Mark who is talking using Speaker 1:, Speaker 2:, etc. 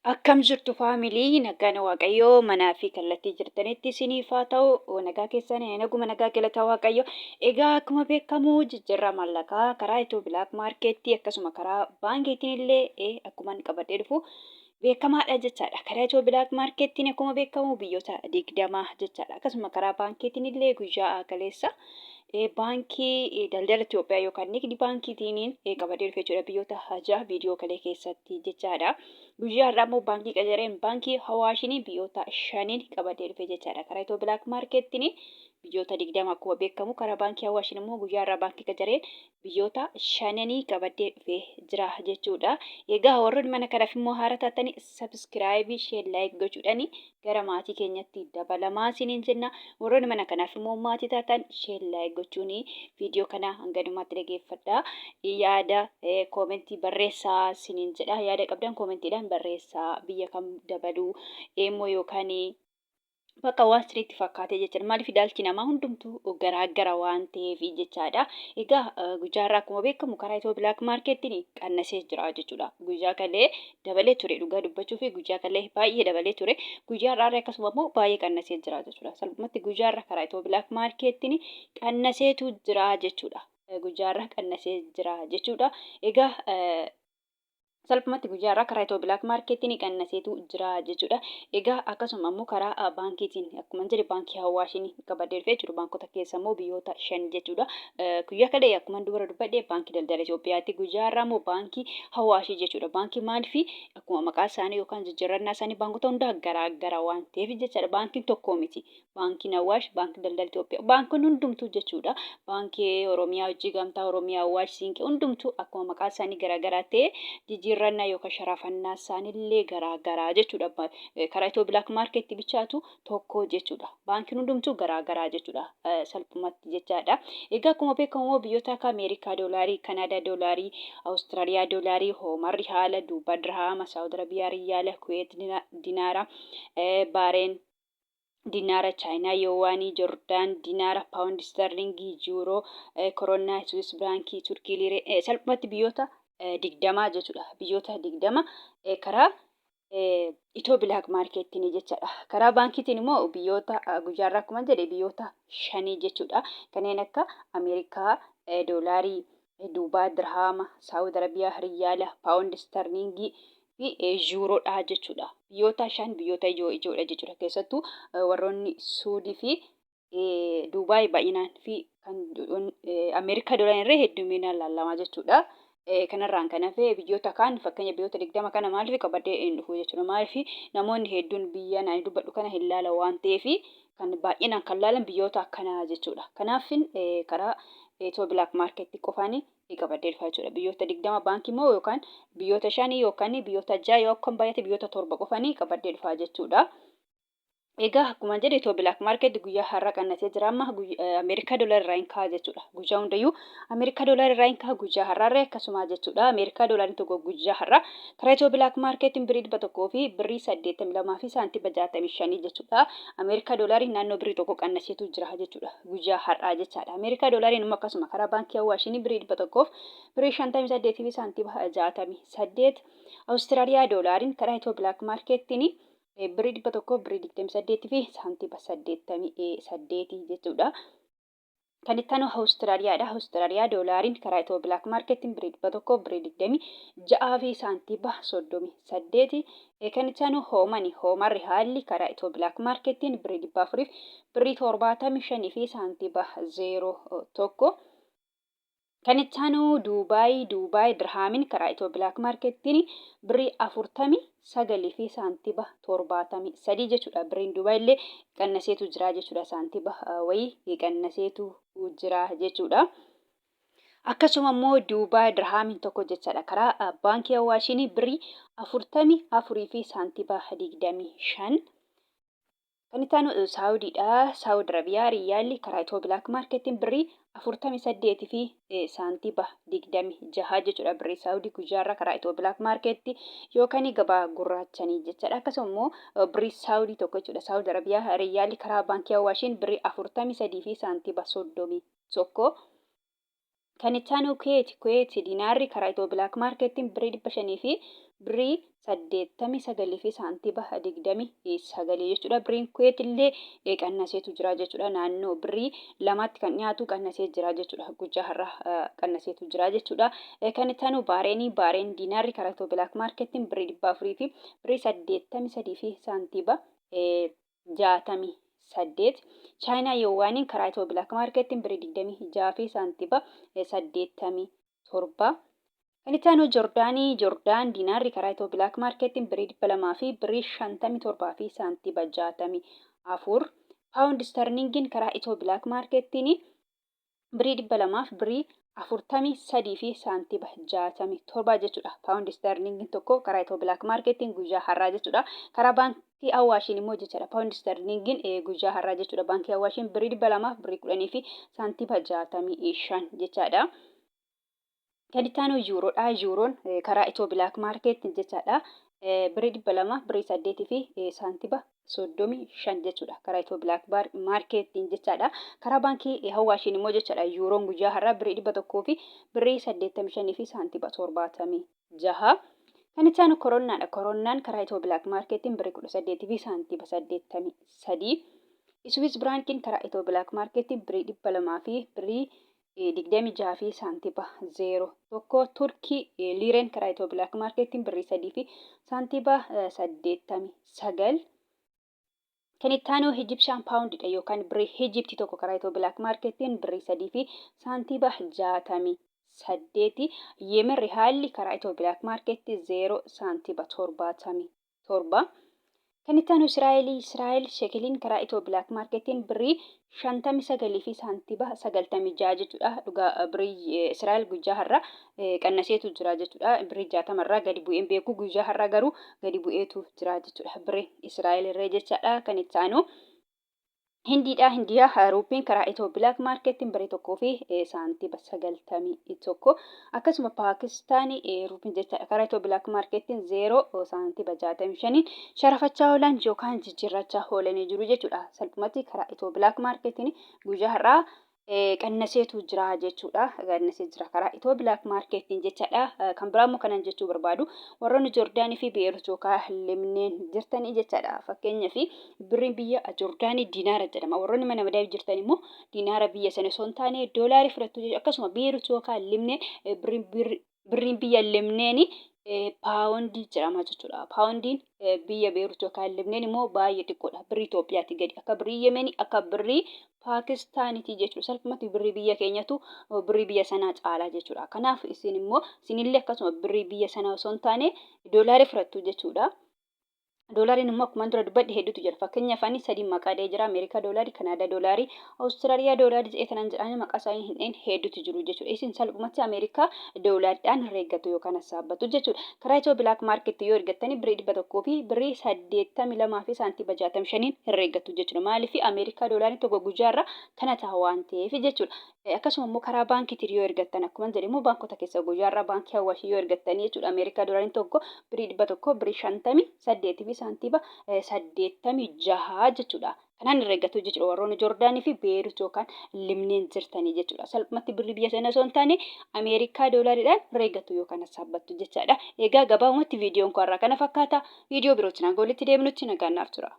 Speaker 1: Akkam jirtu faamilii nagaan waaqayyoo manaa fi kallattii jirtanitti isiniif haa ta'u nagaa keessan naguma nagaa galata waaqayyo. Egaa akkuma beekamu jijjiirraa maallaqaa karaa Itiyoo Bilaak Maarkeettii akkasuma karaa baankiitiin illee akkuma qabadhee dhufu beekamaadha jechaadha. Karaa Itiyoo Bilaak Maarkeettiin akkuma beekamu biyyoota 20 jechaadha. Akkasuma karaa baankiitiin illee guyyaa kaleessa baankii daldala Itoophiyaa yookaan nigdi baankiitiin qabadhee dhufe jechuudha biyyoota 6 viidiyoo kalee keessatti jechaadha. Guyyaa har'aa immoo baankii qacareen baankii Hawaashiin biyyoota 5 qabadhee dhufe jechaadha. Karaa Itiyoo Bilaak Maarkeettiin biyyoota 20 akkuma beekamu karaa baankii Hawaashiin immoo guyyaa har'aa baankii qacareen biyyoota 5 qabadhee dhufe jira jechuudha. Egaa warroonni mana kanaaf immoo haara taatanii sabiskiraayibii shee laayik gochuudhaan gara maatii keenyatti dabalamaa isiniin jenna. Warroonni mana kanaaf immoo maatii taatan shee laayik gochuun viidiyoo kana hanganumaatti dhageeffadha. Yaada koomentii barreessaa isiniin jedha. Yaada qabdan koomentiidhaan barreessaa biyya kam dabaluu immoo yookaan bakka waan sirriitti fakkaatee jechuudha. Maaliif ilaalchi namaa hundumtuu garaagara waan ta'eef jechaadha. Egaa guyyaa har'aa akkuma beekamu karaa Itiyoo Bilaak Maarkeettiin qannasee jira jechuudha. Guyyaa kalee dabalee ture dhugaa dubbachuu fi guyyaa kalee baay'ee dabalee ture. Guyyaa har'aa akkasuma immoo baay'ee qannasee jira jechuudha. Salphumatti guyyaa har'aa karaa Itiyoo Bilaak Maarkeettiin qannaseetu jira jechuudha. Guyyaa har'aa qannasee jira jechuudha. Egaa salphumatti guyyaa har'aa karaa Itiyoo Bilaak Maarkeettiin qannaseetu jira jechuudha. Egaa akkasuma immoo karaa baankiitiin akkuma jedhe baankii Hawaashiin qabadhee dhufee jiru baankota keessa immoo biyyoota 5 jechuudha. Guyyaa kalee akkuma dubara dubbadhee baankii daldala Itoophiyaatti guyyaa har'aa immoo baankii Hawaashii jechuudha. Baankii maaliif akkuma maqaa isaanii yookaan jijjiirannaa isaanii baankota hundaa garaagara waan ta'eef jechaadha. Baankiin tokko miti. Baankiin Hawaash baankii daldala Itoophiyaa baankiin hundumtuu jechuudha. Baankii Oromiyaa hojii gamtaa Oromiyaa Hawaash siinqee hundumtuu akkuma maqaa isaanii garaagaraa ta'e jijjiirannaa yookaan sharafannaa isaaniillee garaagaraa jechuudha. Karaa Itiyoo Bilaak Maarkeettii bichaatu tokko jechuudha. Baankiin hundumtuu garaagaraa jechuudha. Salphumatti jechaadha. Egaa akkuma beekamu biyyoota akka Ameerikaa doolaarii, Kanaadaa doolaarii, Awustiraaliyaa doolaarii, Hoomarri haala, Duubaa dirhaama, Saawud Arabiyaa riyaala, Kuweet dinaara, Baareen dinaara, Chaayinaa yowaanii, Joordaan dinaara, Paawundi sterlingii, Juuroo, Koroonaa, Swiss baankii, Turkii liiree salphumatti biyyoota 20 jechuudha. Biyyoota 20 karaa Itiyoo Bilaak Maarkeettiin jechaadha. Karaa baankiitiin immoo biyyoota guyyaa har'aa akkuma jedhe biyyoota 5 jechuudha. Kanneen akka Ameerikaa doolaarii, Duubaa dirhaama, Saawud Arabiyaa riyaala, Paawundi sterlingii fi Juuroodha jechuudha. Biyyoota 5 biyyoota ijoodha jechuudha. Keessattuu warroonni Suudii fi Duubaay baay'inaan fi kan Ameerikaa doolaarii irra hedduminaan lallamaa jechuudha. Kanarraan kan hafe biyyoota kaan fakkeenya biyyoota 20 kana maaliif qabadhee hin dhufu jechuudha. Maaliif namoonni hedduun biyya naan dubbadhu kana hin laala waan ta'eef kan baay'inaan kan laalan biyyoota akkanaa jechuudha. Kanaaf karaa Itiyoo Bilaak Maarkeettii qofaan qabadhee dhufa jechuudha. Biyyoota 20 baankii immoo yookaan biyyoota 5 yookaan biyyoota 6 yookaan baay'ate biyyoota 7 qofaan qabadhee dhufa jechuudha. Egaa akkuma jedhe Itiyoo Bilaak Maarkeettii guyyaa har'a qannasee jira amma Ameerikaa doolarii irraa hin ka'a jechuudha. Guyyaa hundayyuu Ameerikaa doolarii irraa hin ka'a guyyaa har'aarra akkasuma jechuudha. Ameerikaa doolarii tokko guyyaa har'a karaa Itiyoo Bilaak Maarkeettiin birrii 100 fi birrii 82 fi saantiima 65 jechuudha. Ameerikaa doolarii naannoo birrii tokko qannaseetu jira jechuudha. Guyyaa har'aa jechaadha. Ameerikaa doolariin immoo akkasuma karaa baankii Hawaashiin birrii 100 fi birrii 58 fi saantiima 68. Awustiraaliyaa doolariin karaa Itiyoo Bilaak Maarkeettiin birrii 100 birrii 28 fi saantiima 88 jechuudha. Kan itti aanu Awustiraaliyaadha. Awustiraaliyaa doolariin karaa Itiyoo Bilaak Maarkeettiin birrii 100 birrii 26 fi saantiima 38. Kan itti aanu Hoomarri haalli karaa Itiyoo Bilaak Maarkeettiin birrii 400 fi birrii 75 fi saantiima 01. Kan itti aanu Duubaay dirhaamiin karaa Itiyoo Bilaak Maarkeettiin birrii 49 fi saantiima 73 jechuudha. Birriin Duubaay illee qannaseetu jira jechuudha. Saantiima wayii qannaseetu jira jechuudha. Akkasuma immoo Duubaay dirhaamiin tokko jechaadha. Karaa baankii Hawaashiin birrii 44 fi saantiima 25. Kan itti aanu Saawudiidha. Saawud Arabiyaa riyaalli karaa Itiyoo Bilaak Maarkeettiin birrii 48 fi saantiima 26 jechuudha. Birrii Saawudii guyyaa har'aa karaa Itiyoo Bilaak Maarkeettii yookaan gabaa gurraachanii jechaadha. Akkasuma immoo birrii Saawudii tokko jechuudha. Saawud Arabiyaa riyaalli karaa baankii Hawaashiin birrii 43 fi saantiima 31. Kan itti aanu Kuweet dinaarri karaa Itiyoo Bilaak Maarkeettiin birrii 500 fi birrii 89 fi saantiba 29 jechuudha. Biriin Kuweet illee qannaseetu jira jechuudha. Naannoo birrii lamaatti kan dhiyaatu qannasee jira jechuudha. Guyyaa har'aa qannaseetu jira jechuudha. Kan itti aanu baareen diinaarri karaa itoo bilaak maarkettiin birrii 400 fi birrii 83 fi saantiba 68. Chaayinaa Yoowwaaniin karaa itoo bilaak maarkettiin birrii 26 fi saantiba 87. Kan itti aanu Joordaan diinaarri karaa itoo bilaak maarkettiin birrii 200 fi birrii 57 fi saantiba 64. Paawundi sterlingiin karaa itoo bilaak maarkettiin birrii 200 fi birrii 43 fi saantiba 67 jechuudha. Paawundi sterlingiin tokko karaa itoo bilaak maarkettiin guyyaa har'aa jechuudha. Karaa baankii Awaashiin immoo jechuudha. Paawundi sterlingiin guyyaa har'aa jechuudha. Baankii Awaashiin birrii 200 fi birrii 10 fi saantiba 65 jechaadha. Kan itti aanu yuuroodha. Yuuroon karaa itoo bilaak maarkettiin jechaadha. Birrii 200 birrii 8 fi saantiba 35 jechuudha. Karaa itoo bilaak maarkettiin jechaadha. Karaa baankii Awaashiin immoo jechaadha. Yuuroon guyyaa har'aa birrii 100 fi birrii 85 fi saantiba 76. Kan itti aanu Koronaadha. Koronaan karaa itoo bilaak maarkettiin birrii 18 fi saantiba 83. Iswiis biraankiin karaa itoo bilaak maarkettiin birrii 200 fi birrii 26 fi saantiba 01. Turkii liireen karaa itoo bilaak maarkettiin birrii 3 fi saantiba 89. Kan itti aanu Ijipshaan paawundidha yookaan birrii Ijiptii tokko karaa itoo bilaak maarkettiin birrii 3 fi saantiba 68. Yemen haalli karaa itoo bilaak maarkettii 0 saantiba 77. Kan itti aanu Israa'el shekeliin karaa itoo bilaak maarkettiin birrii 59 fi saantiba 96 jechuudha. Dhugaa birrii Israa'el guyyaa har'aa qannaseetu jira jechuudha. Birrii 60 irraa gadi bu'een beeku guyyaa har'aa garuu gadi bu'eetu jira jechuudha. Birrii Israa'el irree jechaadha. Kan itti aanu Hindiyaa ruupiin karaa itoo bilaak maarkettiin birrii 1 fi saantiba 91. Akkasuma Paakistaanii ruupiin jechaadha. Karaa itoo bilaak maarkettiin 0 saantiba 65 sharafachaa oolan yookaan jijjiirrachaa oolanii jiru jechuudha. Salphumatti karaa itoo bilaak maarkettiin guyyaa har'aa qannaseetu jira jechuudha. Qannasee jira karaa itoo bilaak maarkettiin jechaadha. Kan biraa immoo kanan jechuu barbaadu warroonni Joordaanii fi Beerut yookaan Lebnaan jirtanii jechaadha. Fakkeenyaaf birriin biyya Joordaanii diinaara jedhama. Warroonni mana madaa'ii jirtan immoo diinaara biyya sana osoo hin taane doolaarii fudhattu jechuudha. Akkasuma Beerut yookaan Lebnaan birriin biyya Lebnaan paawundii jedhama jechuudha. Paawundiin biyya Beerut yookaan Lebnaan immoo baay'ee xiqqoodha. Birrii Itoophiyaatti gadi akka birrii Yemenii akka birrii Paakistaaniiti jechuudha. Salphumatti birrii biyya keenyatu birrii biyya sanaa caalaa jechuudha. Kanaaf isinillee akkasuma birrii biyya sanaa osoo hin taane doolaarii fudhattu jechuudha. Doolaariin immoo akkuma dura dubbadhe hedduutu jira. Fakkeenyaaf ani 3 maqaa dhahee jira. Ameerikaa doolaarii, Kanaadaa doolaarii, Awustiraaliyaa doolaarii jedhee tanan jedhanii maqaa isaanii hin hedduutu jiru jechuudha. Isin salphumatti Ameerikaa doolaariidhaan herreeggatu yookaan saabbatu jechuudha. Karaa itoo bilaak maarkettii yoo ergattanii birrii 100 fi birrii 82 fi saantiba 65 herreeggatu jechuudha. Maaliif Ameerikaa doolaarii tokko guyyaarra kana ta'a waan ta'eef jechuudha. Akkasuma immoo karaa baankiitiin yoo ergattan akkuma jedhe immoo baankota keessa guyyaarra baankii Awaashii yoo ergattanii jechuudha. Ameerikaa doolaariin tokko birrii 100 birrii 58 fi saantiba 86 jechuudha. Kanaan herreeggatu jechuudha. Warroonni Joordaanii fi Beerut yookaan Lebnaan jirtanii jechuudha. Salphumatti birrii biyya sana osoo hin taane Ameerikaa doolaariidhaan herreeggatu yookaan saabbattu jechaadha. Egaa gabaabumatti viidiyoon kun har'aa kana fakkaata. Viidiyoo birootiin hanga walitti deemnutti nagaan naaf tura.